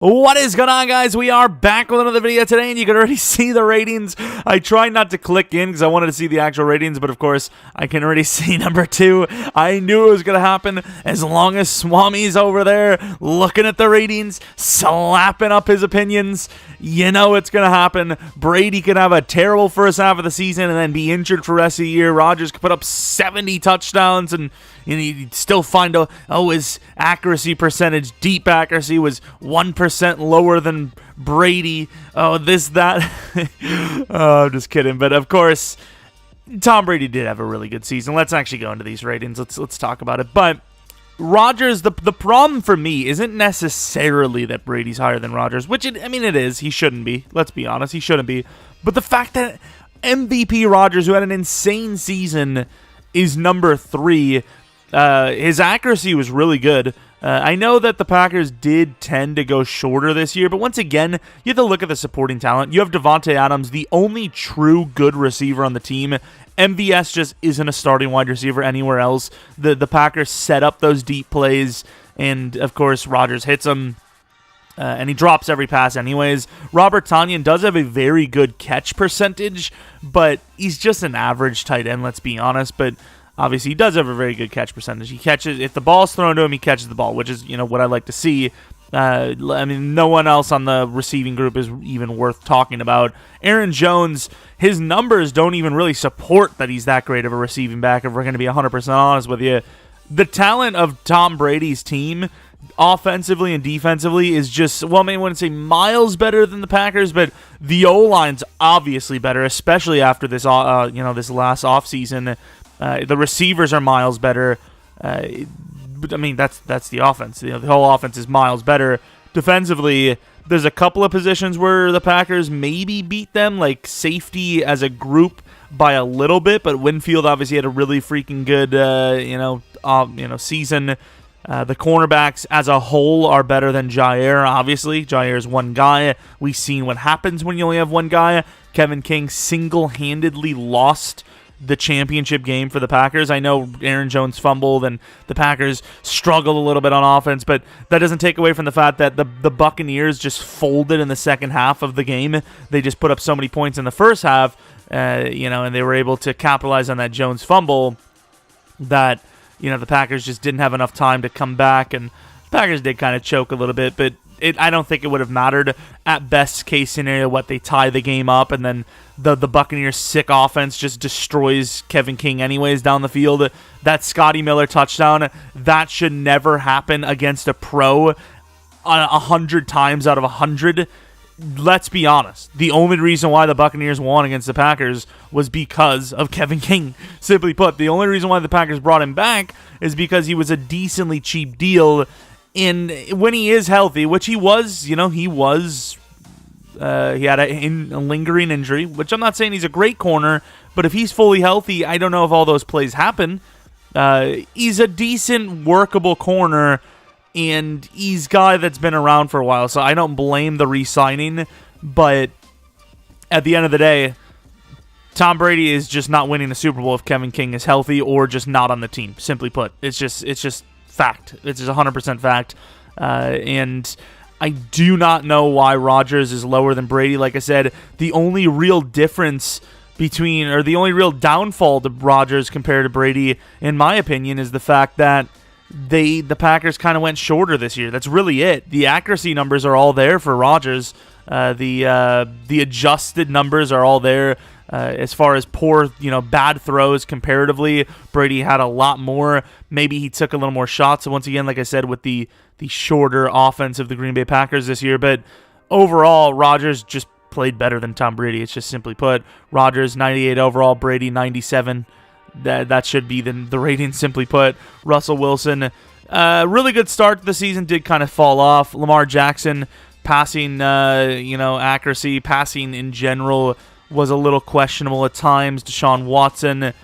What is going on, guys? We are back with another video today, and you can already see the ratings. I tried not to click in because I wanted to see the actual ratings, but of course, I can already see number 2. I knew it was going to happen as long as Swami's over there looking at the ratings, slapping up his opinions. You know it's going to happen. Brady could have a terrible first half of the season and then be injured for the rest of the year. Rodgers could put up 70 touchdowns and you'd still find his accuracy percentage, deep accuracy, was 1% lower than Brady. Oh, this, that. Oh, I'm just kidding. But, of course, Tom Brady did have a really good season. Let's actually go into these ratings. Let's talk about it. But Rodgers, the problem for me isn't necessarily that Brady's higher than Rodgers, which, it is. He shouldn't be. Let's be honest. He shouldn't be. But the fact that MVP Rodgers, who had an insane season, is number 3. His accuracy was really good. I know that the Packers did tend to go shorter this year, but once again, you have to look at the supporting talent. You have Davante Adams, the only true good receiver on the team. MVS just isn't a starting wide receiver anywhere else. The Packers set up those deep plays, and of course, Rodgers hits them. And he drops every pass anyways. Robert Tonyan does have a very good catch percentage, but he's just an average tight end, let's be honest. But obviously, he does have a very good catch percentage. He catches, if the ball's thrown to him, he catches the ball, which is, what I like to see. No one else on the receiving group is even worth talking about. Aaron Jones, his numbers don't even really support that he's that great of a receiving back, if we're going to be 100% honest with you. The talent of Tom Brady's team, offensively and defensively, is just, I wouldn't say miles better than the Packers, but the O-line's obviously better, especially after this, this last offseason. The receivers are miles better. That's the offense. The whole offense is miles better. Defensively, there's a couple of positions where the Packers maybe beat them, like safety as a group by a little bit, but Winfield obviously had a really freaking good, season. The cornerbacks as a whole are better than Jair, obviously. Jair's one guy. We've seen what happens when you only have one guy. Kevin King single-handedly lost the championship game for the Packers. I know Aaron Jones fumbled and the Packers struggled a little bit on offense, but that doesn't take away from the fact that the Buccaneers just folded in the second half of the game. They just put up so many points in the first half, and they were able to capitalize on that Jones fumble that, the Packers just didn't have enough time to come back, and the Packers did kind of choke a little bit, but I don't think it would have mattered. At best case scenario, they tie the game up, and then the Buccaneers' sick offense just destroys Kevin King anyways down the field. That Scotty Miller touchdown, that should never happen against a pro 100 times out of 100. Let's be honest. The only reason why the Buccaneers won against the Packers was because of Kevin King. Simply put, the only reason why the Packers brought him back is because he was a decently cheap deal. And when he is healthy, which he was, he had a lingering injury, which I'm not saying he's a great corner, but if he's fully healthy, I don't know if all those plays happen. He's a decent, workable corner, and he's a guy that's been around for a while, so I don't blame the re-signing, but at the end of the day, Tom Brady is just not winning the Super Bowl if Kevin King is healthy or just not on the team, simply put. It's just fact. It's just 100% fact. And I do not know why Rodgers is lower than Brady. Like I said, the only real difference the only real downfall to Rodgers compared to Brady, in my opinion, is the fact that the Packers kind of went shorter this year. That's really it. The accuracy numbers are all there for Rodgers. The adjusted numbers are all there. As far as poor, bad throws comparatively, Brady had a lot more. Maybe he took a little more shots. So once again, like I said, with the shorter offense of the Green Bay Packers this year. But overall, Rodgers just played better than Tom Brady. It's just simply put. Rodgers 98 overall, Brady 97. That should be the rating, simply put. Russell Wilson, really good start to the season, did kind of fall off. Lamar Jackson, passing, accuracy, passing in general was a little questionable at times. Deshaun Watson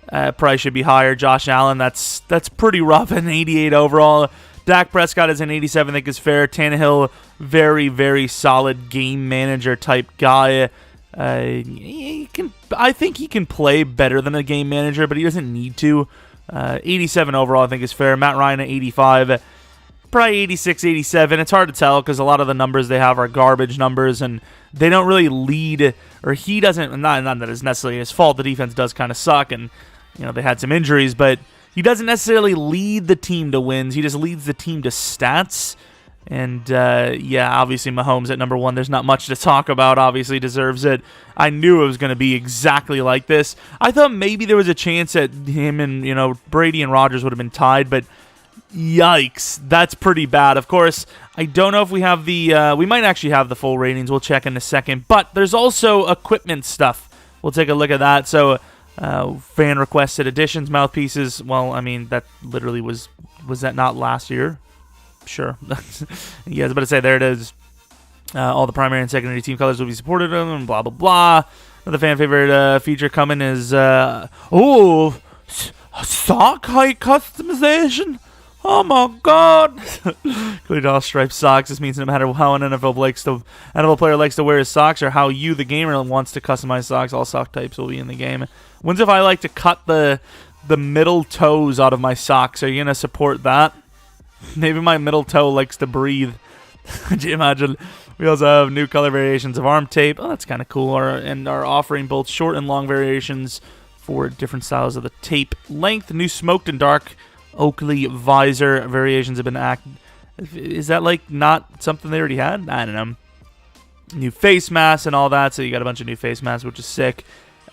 probably should be higher. Josh Allen, that's pretty rough, an 88 overall. Dak Prescott is an 87, I think is fair. Tannehill, very, very solid game manager type guy. I think he can play better than a game manager, but he doesn't need to. 87 overall, I think is fair. Matt Ryan at 85. probably 86, 87. It's hard to tell because a lot of the numbers they have are garbage numbers, and they don't really lead, or he doesn't, not that it's necessarily his fault. The defense does kind of suck, and they had some injuries, but he doesn't necessarily lead the team to wins. He just leads the team to stats. And, yeah, obviously Mahomes at number 1, there's not much to talk about. Obviously deserves it. I knew it was going to be exactly like this. I thought maybe there was a chance that him and, Brady and Rodgers would have been tied, but yikes, that's pretty bad. Of course, I don't know if we have we might actually have the full ratings. We'll check in a second. But there's also equipment stuff. We'll take a look at that. So, fan requested additions, mouthpieces. Well, I mean, that literally was that not last year? Sure. Yeah, I was about to say, there it is. All the primary and secondary team colors will be supported, and blah, blah, blah. Another fan favorite feature coming is, sock height customization. Oh my God! Including all striped socks. This means no matter how an NFL player likes to wear his socks, or how you, the gamer, wants to customize socks, all sock types will be in the game. When's if I like to cut the middle toes out of my socks? Are you gonna support that? Maybe my middle toe likes to breathe. Could you imagine? We also have new color variations of arm tape. Oh, that's kind of cool. And are offering both short and long variations for different styles of the tape length. New smoked and dark Oakley visor variations have been Is that like not something they already had? I don't know. New face masks and all that. So you got a bunch of new face masks, which is sick.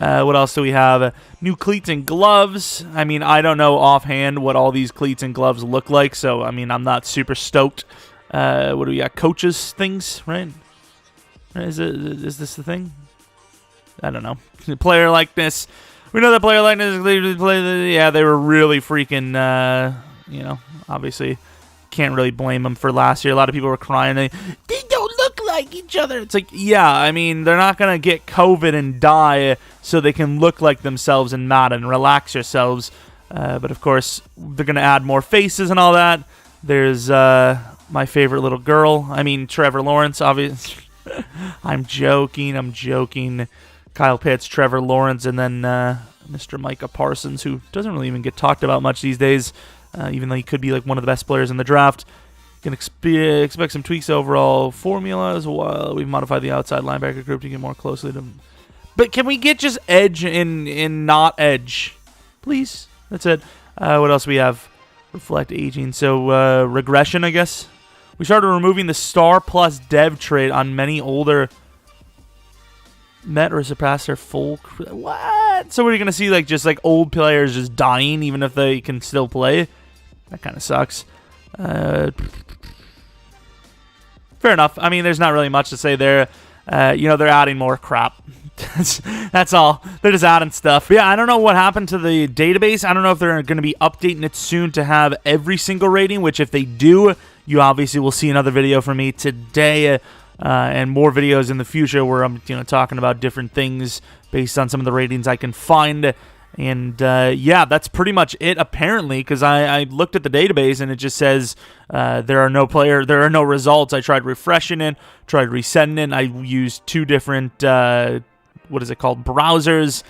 What else do we have? New cleats and gloves. I mean, I don't know offhand what all these cleats and gloves look like, so, I mean, I'm not super stoked. What do we got? Coaches things, right? Is this the thing? I don't know. Player likeness. We know that player likeness is... Yeah, they were really freaking, obviously can't really blame them for last year. A lot of people were crying. They don't look like each other. It's like, yeah, I mean, they're not going to get COVID and die so they can look like themselves in Madden. Relax yourselves. But, of course, they're going to add more faces and all that. There's my favorite little girl. I mean, Trevor Lawrence, obviously. I'm joking. Kyle Pitts, Trevor Lawrence, and then Mr. Micah Parsons, who doesn't really even get talked about much these days, even though he could be like one of the best players in the draft. Can expect some tweaks to overall formula as well. We've modified the outside linebacker group to get more closely to... But can we get just edge in not edge? Please? That's it. What else we have? Reflect aging. So, regression, I guess. We started removing the star plus dev trait on many older... met or surpassed their full... What? So we're going to see just old players just dying even if they can still play? That kind of sucks. Fair enough. I mean, there's not really much to say there. They're adding more crap. That's all. They're just adding stuff. Yeah, I don't know what happened to the database. I don't know if they're going to be updating it soon to have every single rating, which if they do, you obviously will see another video from me today and more videos in the future where I'm talking about different things based on some of the ratings I can find. And, yeah, that's pretty much it, apparently, because I looked at the database, and it just says there are no results. I tried refreshing it, tried resetting it. I used two different, browsers.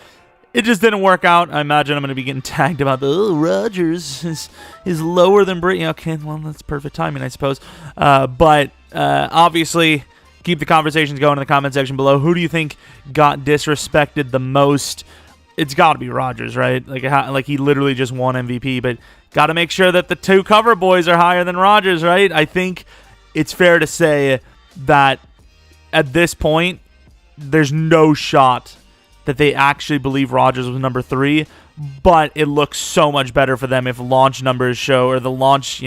It just didn't work out. I imagine I'm going to be getting tagged about Rodgers is lower than Brady. Okay, well, that's perfect timing, I suppose. But, obviously, keep the conversations going in the comment section below. Who do you think got disrespected the most? It's got to be Rodgers, right? Like he literally just won MVP, but got to make sure that the two cover boys are higher than Rodgers, right? I think it's fair to say that at this point, there's no shot that they actually believe Rodgers was number 3, but it looks so much better for them if launch numbers show, or the launch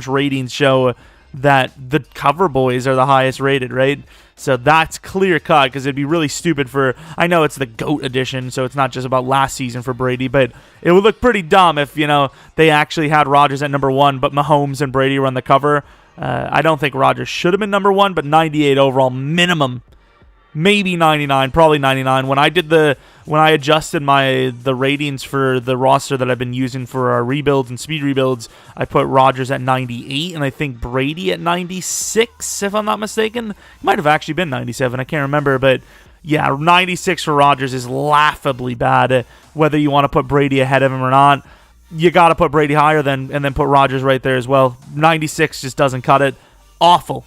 ratings show that the cover boys are the highest rated, right? So that's clear cut, because it'd be really stupid I know it's the GOAT edition, so it's not just about last season for Brady, but it would look pretty dumb if, they actually had Rodgers at number 1, but Mahomes and Brady were on the cover. I don't think Rodgers should have been number 1, but 98 overall minimum. Maybe 99, probably 99. When I adjusted the ratings for the roster that I've been using for our rebuilds and speed rebuilds, I put Rodgers at 98, and I think Brady at 96, if I'm not mistaken. It might have actually been 97, I can't remember, but yeah, 96 for Rodgers is laughably bad, whether you want to put Brady ahead of him or not. you got to put Brady higher and then put Rodgers right there as well. 96 just doesn't cut it. Awful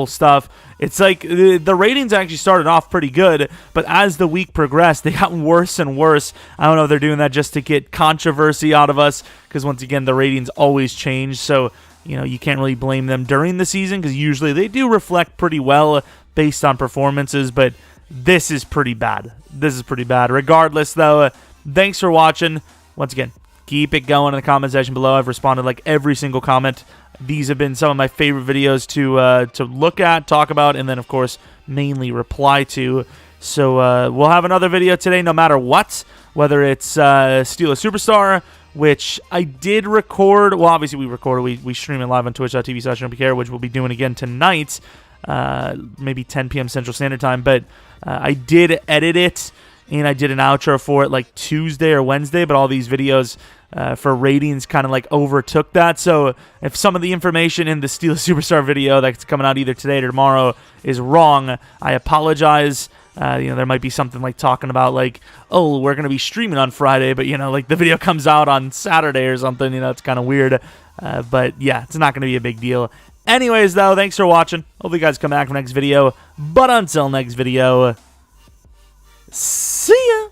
stuff. It's like the ratings actually started off pretty good, but as the week progressed, they got worse and worse. I don't know if they're doing that just to get controversy out of us, because once again, the ratings always change, so you can't really blame them during the season, because usually they do reflect pretty well based on performances, but this is pretty bad. Regardless, though, thanks for watching. Once again, keep it going in the comment section below. I've responded like every single comment. These have been some of my favorite videos to look at, talk about, and then, of course, mainly reply to. So we'll have another video today no matter what, whether it's Steal a Superstar, which I did record. Well, obviously we recorded. We stream it live on twitch.tv/Jeromepkr, which we'll be doing again tonight, maybe 10 p.m. Central Standard Time. But I did edit it, and I did an outro for it like Tuesday or Wednesday, but all these videos for ratings kind of like overtook that. So if some of the information in the Steal a Superstar video that's coming out either today or tomorrow is wrong, I apologize. There might be something like talking about like, oh, we're going to be streaming on Friday, but like the video comes out on Saturday or something, it's kind of weird. But yeah, it's not going to be a big deal. Anyways, though, thanks for watching. Hope you guys come back for next video. But until next video, see ya.